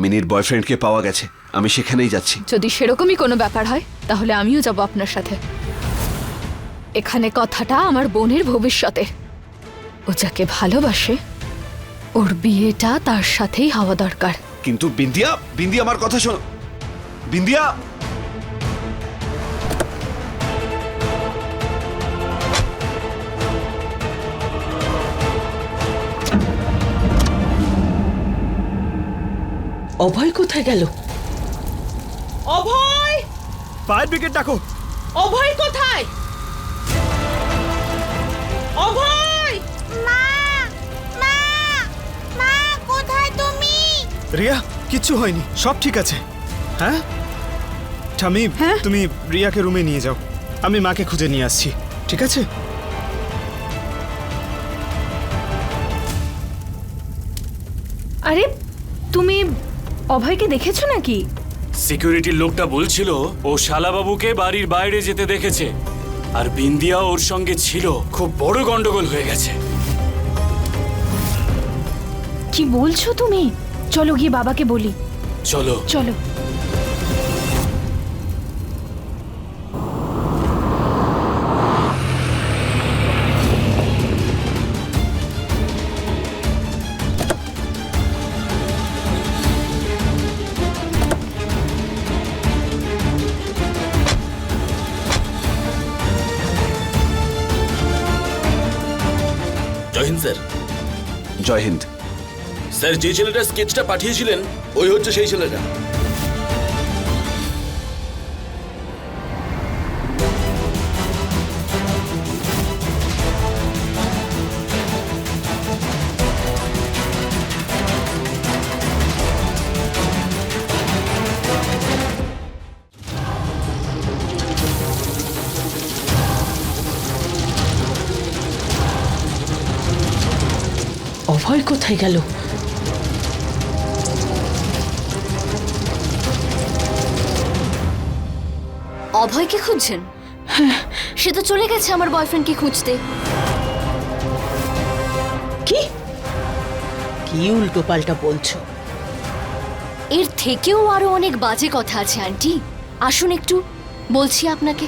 মিনির বয়ফ্রেন্ডকে পাওয়া গেছে, আমি সেখানেই যাচ্ছি। যদি সেরকমই কোনো ব্যাপার হয় তাহলে আমিও যাব আপনার সাথে। এখানে কথাটা আমার বোনের ভবিষ্যতের। ও যাকে ভালোবাসে ওর বিয়েটা তার সাথেই হওয়া দরকার। কিন্তু বিন্দিয়া, বিন্দিয়া আমার কথা শোনো। বিন্দিয়া, অভয় কোথায় গেল? অভয়! ফায়ার ব্রিগেড ডাকো। অভয় কোথায়? অভয়! মা, মা, মা, কোথায় তুমি? রিয়া, কিচ্ছু হয়নি, সব ঠিক আছে। হ্যাঁ ঠামি, তুমি রিয়াকে রুমে নিয়ে যাও, আমি মাকে খুঁজে নিয়ে আসছি, ঠিক আছে? আরে তুমি অভয়কে দেখেছো নাকি? সিকিউরিটির লোকটা বলছিল ও শালাবাবুকে বাড়ির বাইরে যেতে দেখেছে, আর বিন্দিয়া ওর সঙ্গে ছিল। খুব বড় গন্ডগোল হয়ে গেছে। কি বলছো তুমি? চলো গিয়ে বাবাকে বলি। চলো। চলো। জয় হিন্দ স্যার। জয় হিন্দ। স্যার, যে ছেলেটা স্কেচটা পাঠিয়েছিলেন ওই হচ্ছে সেই ছেলেটা। অভয় কোথায় গেল? অভয়কে খুঁজছেন? সে তো চলে গেছে আমার বয়ফ্রেন্ডকে খুঁজতে। কি কি উল্টো পাল্টা বলছো? এর থেকেও আরো অনেক বাজে কথা আছে আন্টি, আসুন একটু বলছি আপনাকে।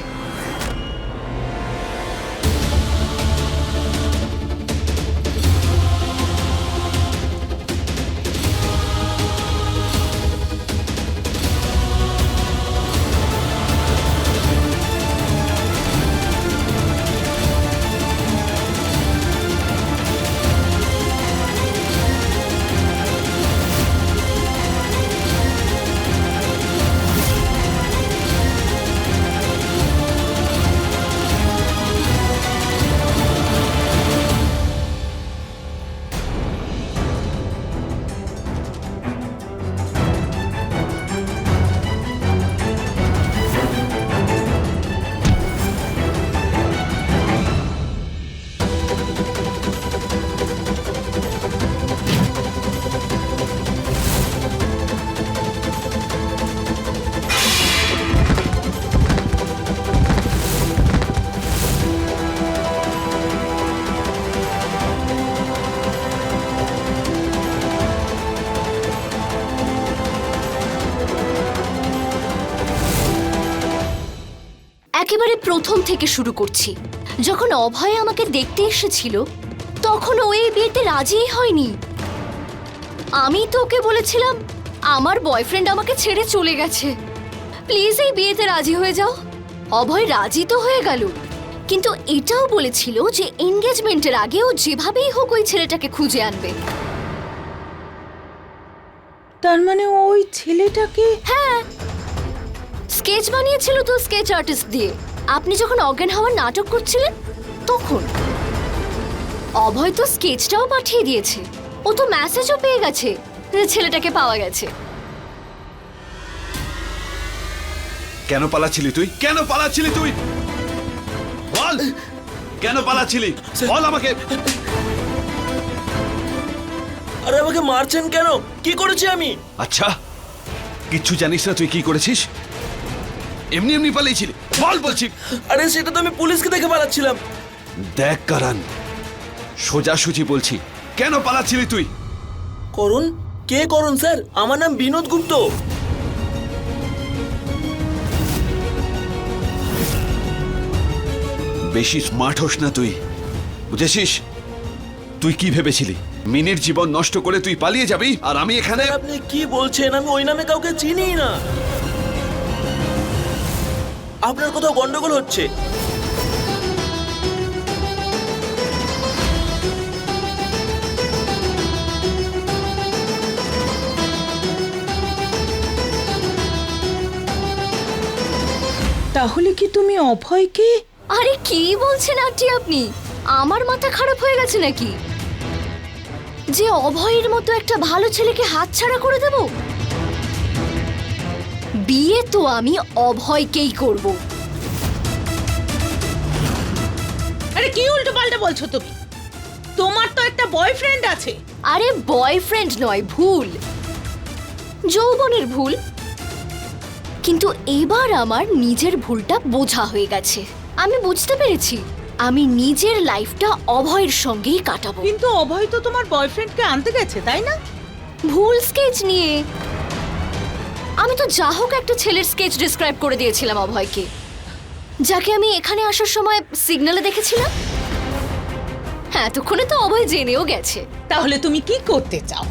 একেবারে প্রথম থেকে শুরু করছি। যখন অভয় আমাকে দেখতে এসেছিল তখন ও এই বিয়েতে রাজিই হয়নি। আমি তো ওকে বলেছিলাম আমার বয়ফ্রেন্ড আমাকে ছেড়ে চলে গেছে, প্লিজ এই বিয়েতে রাজি হয়ে যাও। অভয় রাজি তো হয়ে গেল, কিন্তু এটাও বলেছিল যে এনগেজমেন্টের আগে ও যেভাবেই হোক ওই ছেলেটাকে খুঁজে আনবে। তার মানে ওই ছেলেটাকে? হ্যাঁ, স্কেচ বানিয়েছিল তো স্কেচ আর্টিস্ট দিয়ে। আপনি যখন অজ্ঞান হওয়ার নাটক করছিলেন তখন অভয় তো স্কেচটাও পাঠিয়ে দিয়েছে। ও তো মেসেজও পেয়ে গেছে যে ছেলেটাকে পাওয়া গেছে। কেন পালাচ্ছিলি তুই? কেন পালাচ্ছিলি তুই? বল, কেন পালাচ্ছিলি? বল আমাকে। আরে আমাকে মারছেন কেন? কি করেছি আমি? আচ্ছা, কিচ্ছু জানিস না তুই কি করেছিস? এমনি এমনি পালিয়েছিলি? বল বলছি। আরে সেটা তো আমি পুলিশকে দেখে পালাচ্ছিলাম। দেখ কারণ, সোজাসুজি বলছি, কেন পালাচ্ছিলি তুই? করুন, কে করণ স্যার? আমার নাম বিনোদ গুপ্ত। বেশি স্মার্ট হোস না তুই, বুঝেছিস? তুই কি ভেবেছিলি মিনির জীবন নষ্ট করে তুই পালিয়ে যাবি আর আমি এখানে? আপনি কি বলছেন? আমি ওই নামে কাউকে চিনি না। আপনার কোথাও গন্ডগোল হচ্ছে। তাহলে কি তুমি অভয়কে? আরে কি বলছেন আন্টি আপনি? আমার মাথা খারাপ হয়ে গেছে নাকি যে অভয়ের মতো একটা ভালো ছেলেকে হাতছাড়া করে দেব? বিয়ে তো আমি অভয়কেই করব। আরে কি উল্টো পাল্টা বলছো তুমি? তোমার তো একটা বয়ফ্রেন্ড আছে। আরে বয়ফ্রেন্ড নয়, ভুল, যৌবনের ভুল। কিন্তু এবার আমার নিজের ভুলটা বোঝা হয়ে গেছে। আমি বুঝতে পেরেছি আমি নিজের লাইফটা অভয়ের সঙ্গেই কাটাবো। কিন্তু অভয় তো তোমার বয়ফ্রেন্ডকে আনতে গেছে, তাই না? ভুল স্কেচ নিয়ে। আমি তো যা হোক একটা ছেলের স্কেচ ডিসক্রাইব করে দিয়েছিলাম অভয়কে, যাকে আমি এখানে আসার সময় সিগন্যালে দেখেছিলাম। হ্যাঁ, এতক্ষণে তো অভয় জেনেও গেছে। তাহলে তুমি কি করতে চাও?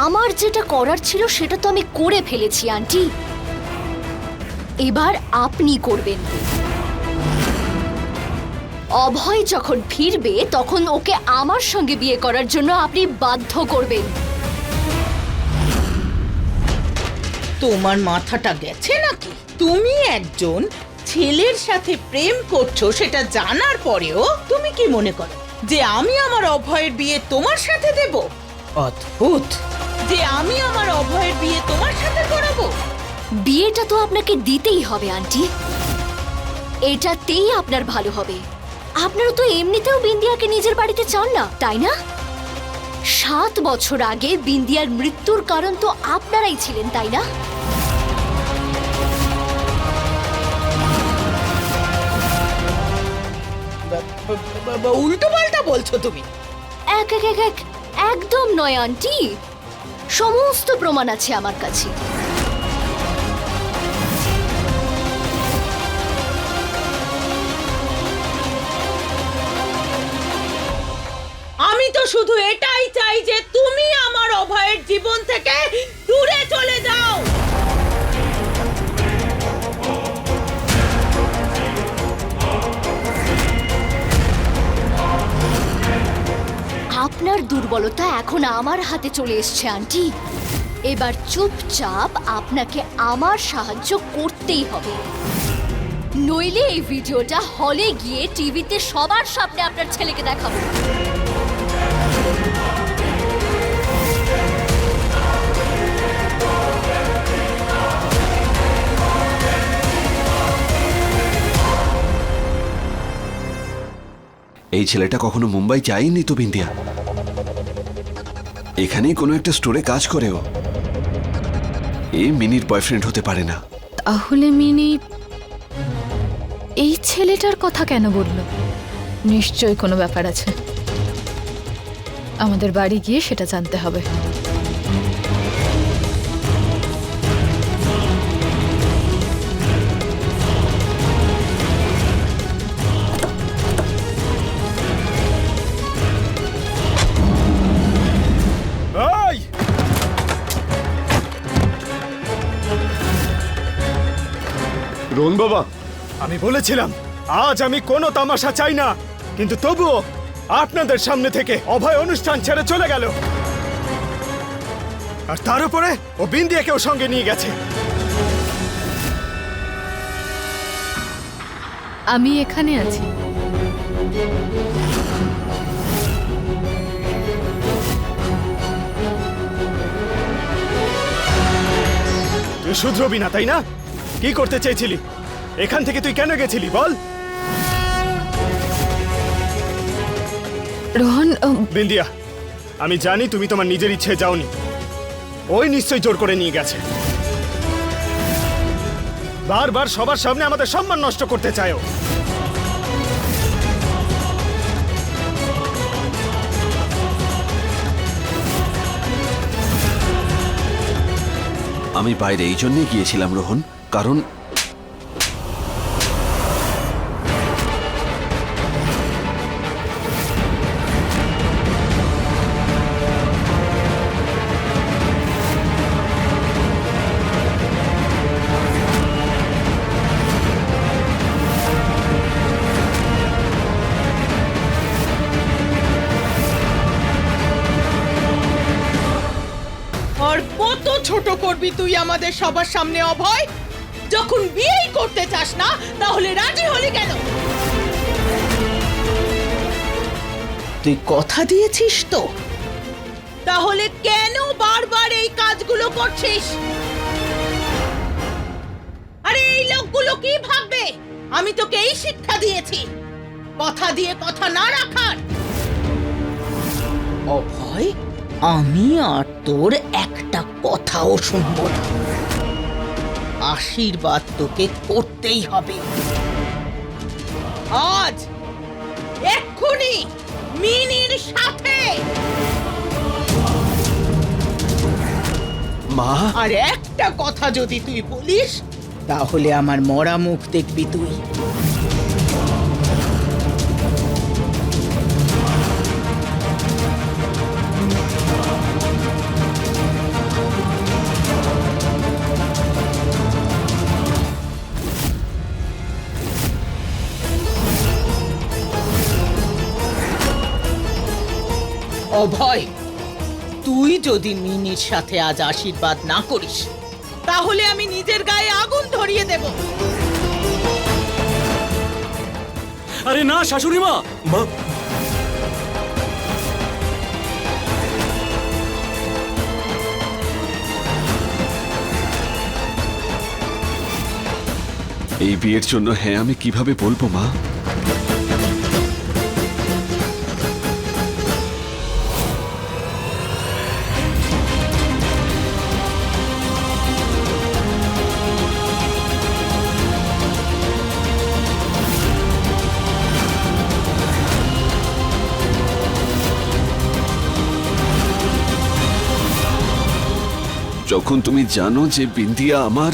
আমার যেটা করার ছিল সেটা তো আমি করে ফেলেছি আন্টি। এবার আপনি করবেন। অভয় যখন ফিরবে তখন ওকে আমার সঙ্গে বিয়ে করার জন্য আপনি বাধ্য করবেন। তোমার মাথাটা গেছে নাকি? তুমি একজন ছেলের সাথে প্রেম করছো সেটা জানার পরেও তুমি কি মনে করো যে আমি আমার অভয়ের বিয়ে তোমার সাথে দেব? অদ্ভুত যে আমি আমার অভয়ের বিয়ে তোমার সাথে করাবো। বিয়েটা তো আপনাকে দিতেই হবে আন্টি, এটাতেই আপনার ভালো হবে। আপনারা তো এমনিতেও বিন্দিয়াকে নিজের বাড়িতে চান না, তাই না? 7 বছর আগে বিন্দিয়ার মৃত্যুর কারণ তো আপনারাই ছিলেন, তাই না? উল্টো পাল্টা বলছো তুমি। একদম নয় আন্টি, সমস্ত প্রমাণ আছে আমার কাছে। আমি তো শুধু এটাই চাই যে তুমি আমার অভয়ের জীবন থেকে দূরে চলে যাও। আপনার দুর্বলতা এখন আমার হাতে চলে এসছে আন্টি। এবার চুপচাপ আপনাকে আমার সাহায্য করতেই হবে, নইলে এই ভিডিওটা হলে গিয়ে টিভিতে সবার সামনে আপনার ছেলেকে দেখাবো। এই ছেলেটা কখনো মুম্বাই যায়নি তো বিন্দিয়া, এখানেই কোনো একটা স্টোরে কাজ করে ও। এই মিনির বয়ফ্রেন্ড হতে পারে না। তাহলে মিনি এই ছেলেটার কথা কেন বলল? নিশ্চয়ই কোনো ব্যাপার আছে। আমাদের বাড়ি গিয়ে সেটা জানতে হবে। এই! রোহন বাবা, আমি বলেছিলাম আজ আমি কোনো তামাশা চাই না, কিন্তু তবুও আপনাদের সামনে থেকে অভয় অনুষ্ঠান ছেড়ে চলে গেল। আর তার উপরে ও বিন্দিয়াকেও সঙ্গে নিয়ে গেছে। আমি এখানে আছি। তুই শুধরবি না, তাই না? কি করতে চেয়েছিলি? এখান থেকে তুই কেন গেছিলি বল? রোহন, বিন্দিয়া, আমি জানি তুমি তোমার নিজের ইচ্ছে যাওনি, ওই নিশ্চয়ই জোর করে নিয়ে গেছে। বারবার সবার সামনে আমাদের সম্মান নষ্ট করতে চায় ও। আমি বাইরে এই জন্যই গিয়েছিলাম রোহন, কারণ আর কত ছোট করবি তুই আমাদের সবার সামনে অভয়? যখন বিয়েই করতে চাস না তাহলে রাজি হলি কেন? তুই কথা দিয়েছিস তো, তাহলে কেন বারবার এই কাজগুলো করছিস? আরে এই লোকগুলো কি ভাববে? আমি তোকে এই শিক্ষা দিয়েছি, কথা দিয়ে কথা না রাখার। অভয়, আমি আর তোর একটা কথাও শুনবো না। আশীর্বাদ তোকে করতেই হবে আজ, এক্ষুনি, মিনির সাথে। মা, আর একটা কথা যদি তুই বলিস তাহলে আমার মরা মুখ দেখবি তুই। অভয়, তুই যদি মিনির সাথে আজ আশীর্বাদ না করিস তাহলে আমি নিজের গায়ে আগুন ধরিয়ে দেব। আরে না শাশুড়ি মা, মা এই বিয়ের জন্য হ্যাঁ আমি কিভাবে বলবো মা? যখন তুমি জানো যে বিন্দিয়া আমার,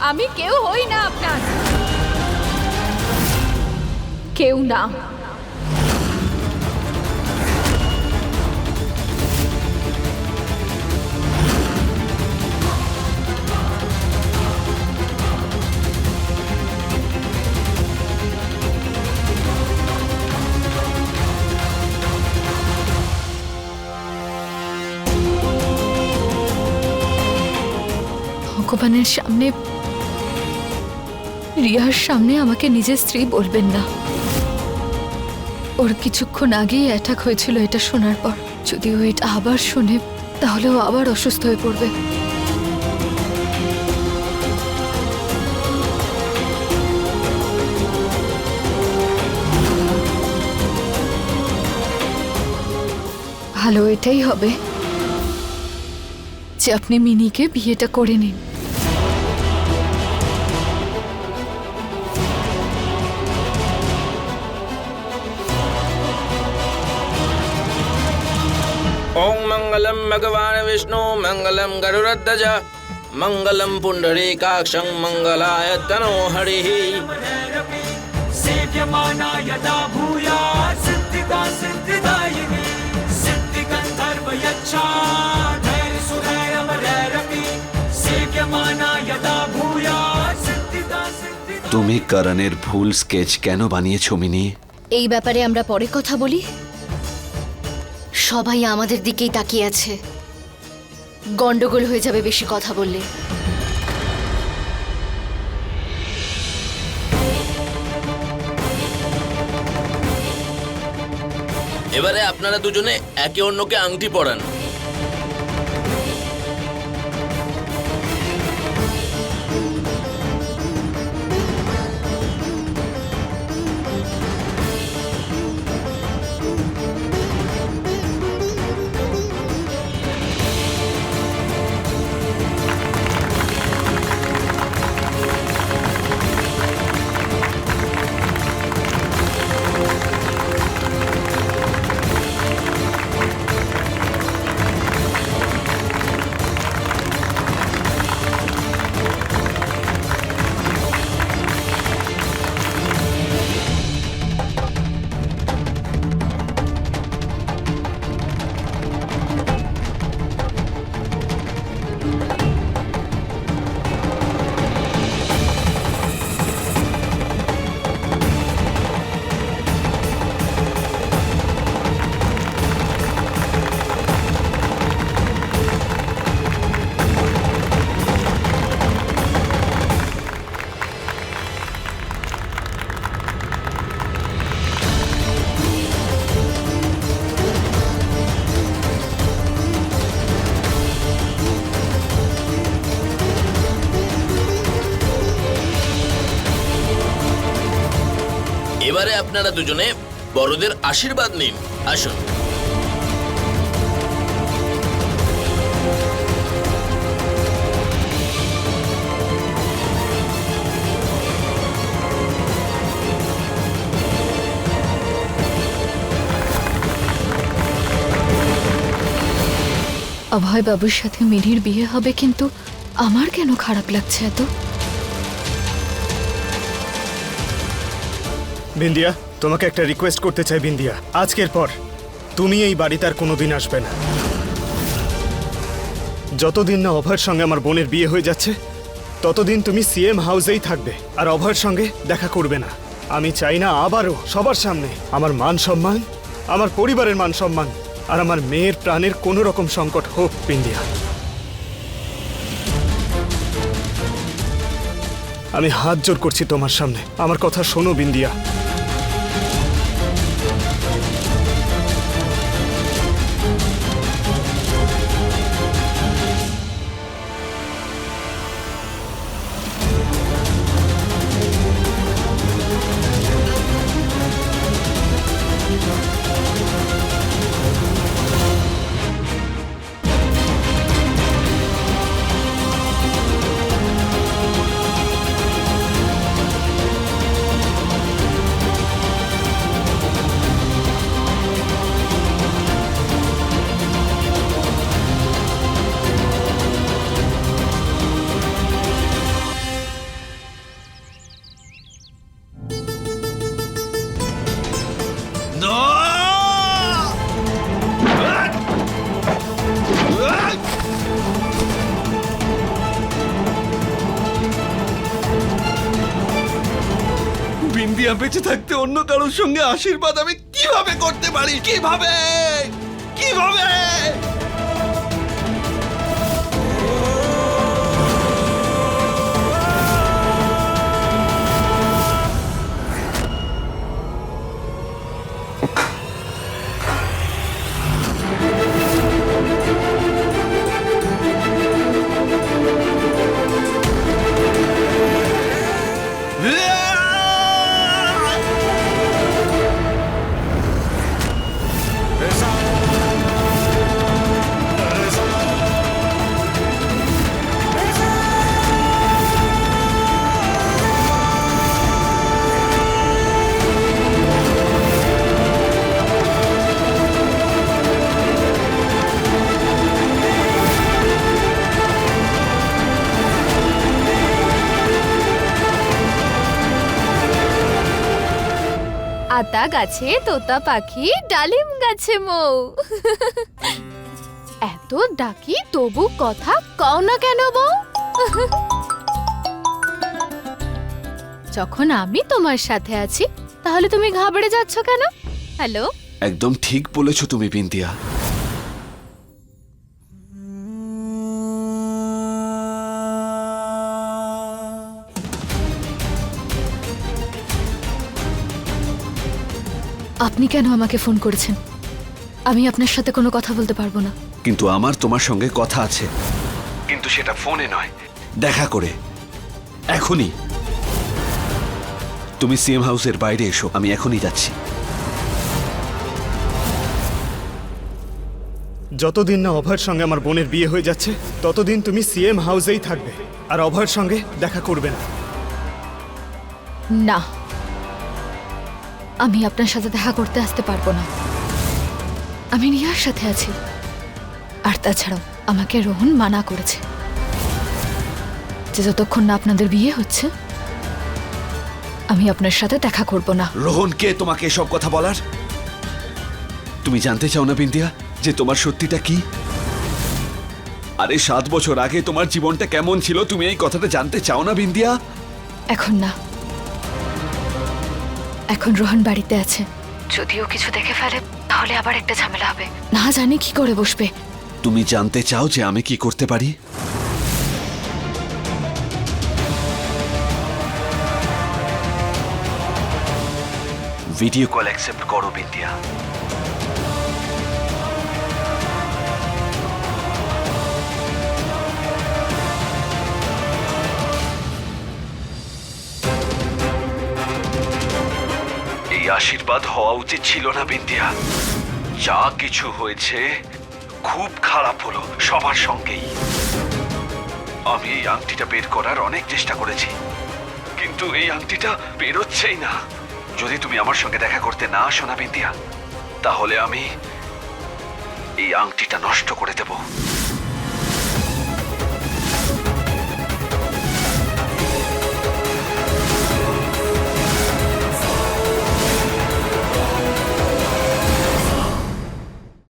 আমি কেউ হই না আপনার, কেউ না। ভগবানের সামনে, রিয়ার সামনে আমাকে নিজের স্ত্রী বলবেন না। ওর কিছুক্ষণ আগেই অ্যাটাক হয়েছিল এটা শোনার পর। যদি ও এটা আবার শুনে তাহলে ও আবার অসুস্থ হয়ে পড়বে। ভালো এটাই হবে যে আপনি মিনিকে বিয়েটা করে নিন। ओम मंगलम भगवान विष्णु मंगलम गरुड़ध्वज मंगलम पुंडरीकाक्षं मंगलाय तनो हरिः। सेव्यमाना यदा भूयात् सिद्धिदा सिद्धिदायिनी सिद्धिगन्धर्व यच्छा धैर्य सुधैर्यमरैरपि सेव्यमाना यदा भूयात् सिद्धिदा सिद्धिदा। তুমি করণের ভুল স্কেচ কেন বানিয়েছো মিনি? এই ব্যাপারে আমরা পরে কথা বলি। সবাই আমাদের দিকেই তাকিয়ে আছে, গন্ডগোল হয়ে যাবে বেশি কথা বললে। এবারে আপনারা দুজনে একে অন্যকে আংটি পরান। এবারে আপনারা দুজনে বড়দের আশীর্বাদ নিন। আসুন। অভয় বাবুর সাথে মিনির বিয়ে হবে, কিন্তু আমার কেন খারাপ লাগছে এত? বিন্দিয়া, তোমাকে একটা রিকোয়েস্ট করতে চাই বিন্দিয়া। আজকের পর তুমি এই বাড়িতে আর কোনোদিন আসবে না। যতদিন না অভয়ের সঙ্গে আমার বোনের বিয়ে হয়ে যাচ্ছে ততদিন তুমি সিএম হাউসেই থাকবে আর অভয়ের সঙ্গে দেখা করবে না। আমি চাই না আবারও সবার সামনে আমার মান সম্মান, আমার পরিবারের মান সম্মান আর আমার মেয়ের প্রাণের কোনো রকম সংকট হোক। বিন্দিয়া, আমি হাত জোড় করছি তোমার সামনে, আমার কথা শোনো বিন্দিয়া। বিন্দিয়া বেঁচে থাকতে অন্য কারোর সঙ্গে আশীর্বাদ আমি কিভাবে করতে পারি? কিভাবে কিভাবে? আতা গাছে তোতা পাখি, ডালিম গাছে মৌ। এত ডাকি তবু কথা কও না কেন বউ? যখন আমি তোমার সাথে আছি তাহলে তুমি ঘাবড়ে যাচ্ছ কেন? হ্যালো, একদম ঠিক বলেছো তুমি বিন্দিয়া। আপনি কেন আমাকে ফোন করেছেন? আমি আপনার সাথে কোনো কথা বলতে পারবো না। কিন্তু আমার তোমার সঙ্গে কথা আছে, কিন্তু সেটা ফোনে নয়, দেখা করে, এখনই। তুমি সিএম হাউসের বাইরে এসো, আমি এখনই যাচ্ছি। যতদিন না অভয়ের সঙ্গে আমার বোনের বিয়ে হয়ে যাচ্ছে ততদিন তুমি সিএম হাউসেই থাকবে আর অভয়ের সঙ্গে দেখা করবে না। না, আমি আপনার সাথে দেখা করতে আসতে পারবো না। আমি রিয়ার সাথে আছি, আর তাছাড়াও আমাকে রোহন মানা করেছে যে যতক্ষণ না আপনাদের বিয়ে হচ্ছে আমি আপনার সাথে দেখা করব না। রোহন কে তোমাকে এসব কথা বলার? তুমি জানতে চাও না বিন্দিয়া যে তোমার সত্যিটা কি? আরে 7 বছর আগে তোমার জীবনটা কেমন ছিল তুমি এই কথাটা জানতে চাও না বিন্দিয়া? এখন না, এখন রোহন বাড়িতে আছে। যদিও কিছু দেখে ফেলে তাহলে আবার একটা ঝামেলা হবে, না জানি কি করে বসবে। তুমি জানতে চাও যে আমি কি করতে পারি? ভিডিও কল অ্যাকসেপ্ট করো বিন্দিয়া। আশীর্বাদ হওয়া উচিত ছিল না বিন্দিয়া। যা কিছু হয়েছে খুব খারাপ হলো সবার সঙ্গেই। আমি এই আংটিটা বের করার অনেক চেষ্টা করেছি, কিন্তু এই আংটিটা বেরোচ্ছেই না। যদি তুমি আমার সঙ্গে দেখা করতে না আসো না বিন্দিয়া, তাহলে আমি এই আংটিটা নষ্ট করে দেব।